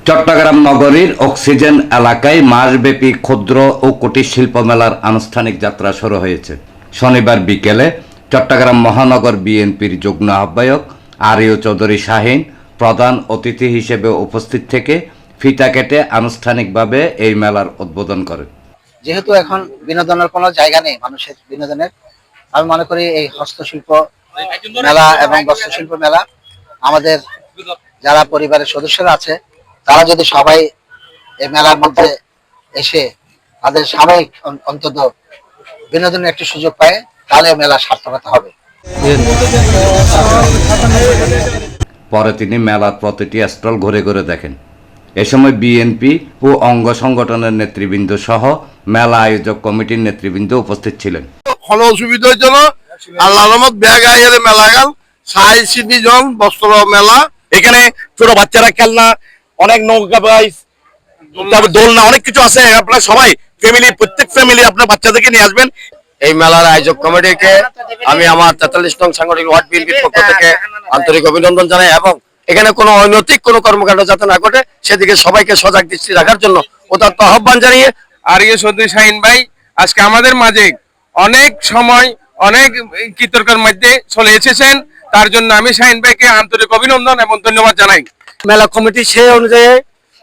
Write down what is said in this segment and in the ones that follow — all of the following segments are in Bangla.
চট্টগ্রাম নগরীর অক্সিজেন এলাকায় মাসব্যাপী ক্ষুদ্র ও কুটির শিল্প মেলার আনুষ্ঠানিক যাত্রা শুরু হয়েছে। শনিবার বিকেলে চট্টগ্রাম মহানগর বিএনপির যুগ্ম আহ্বায়ক আরিয় চৌধুরী শাহীন প্রধান অতিথি হিসেবে উপস্থিত থেকে ফিতা কেটে আনুষ্ঠানিকভাবে এই মেলার উদ্বোধন করেন। যেহেতু এখন বিনোদনের কোনো জায়গা নেই মানুষের বিনোদনের, আমি মনে করি এই হস্তশিল্প মেলা এবং বস্ত্রশিল্প মেলা আমাদের যারা পরিবারের সদস্যরা আছে তারা যদি সবাই এই মেলার মধ্যে এসে তাদের সাময়িক অন্তত বিনোদনের একটি সুযোগ পায় তাহলে মেলা সার্থকতা হবে। পরে তিনি মেলার প্রতিটি স্টল ঘুরে ঘুরে দেখেন। এ সময় বিএনপি ও অঙ্গ সংগঠনের নেতৃবৃন্দ সহ মেলা আয়োজক কমিটির নেতৃবৃন্দ উপস্থিত ছিলেন। কোনো অসুবিধা হইতো না, আল্লাহর রহমত ব্যাগ আইয়ারে মেলা গেল সাই সিটি জন বস্ত্র মেলা। এখানে ছোট বাচ্চারা খেলনা, অনেক নৌকা বাইস, তারপর দোলনা, অনেক কিছু আছে। আপনারা সবাই ফ্যামিলি, প্রত্যেক ফ্যামিলি আপনার বাচ্চাদেরকে নিয়ে আসবেন। এই মেলার আয়োজক কমিটিকে আমি আমার 43 নং সাংগঠনিক ওয়ার্ড বিএনপির পক্ষ থেকে আন্তরিক অভিনন্দন জানাই এবং এখানে কোনো অনৈতিক কোনো কর্মকাণ্ড যাতে না ঘটে সেদিকে সবাইকে সজাগ দৃষ্টি রাখার জন্য উদাত্ত আহ্বান জানিয়ে আরিয় চৌধুরী শাহীন ভাই আজকে আমাদের মাঝে অনেক সময় অনেক বিতর্কের মধ্যে চলে এসেছেন, তার জন্য আমি শাহীন ভাইকে আন্তরিক অভিনন্দন এবং ধন্যবাদ জানাই। মেলা কমিটি সেই অনুযায়ী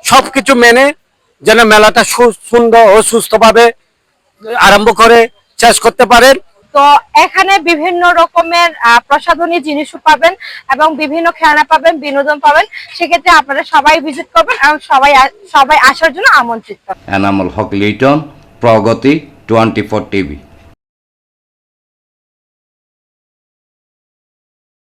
সবকিছু মেনে যেন মেলাটা সুন্দর ও সুস্থভাবে আরম্ভ করে শেষ করতে পারেন। তো এখানে বিভিন্ন রকমের প্রসাধনী জিনিসও পাবেন এবং বিভিন্ন খেলনা পাবেন, বিনোদন পাবেন। সেক্ষেত্রে আপনারা সবাই ভিজিট করবেন এবং সবাই আসার জন্য আমন্ত্রিত। এনামুল হক লিটন, প্রগতি 24 টিভি।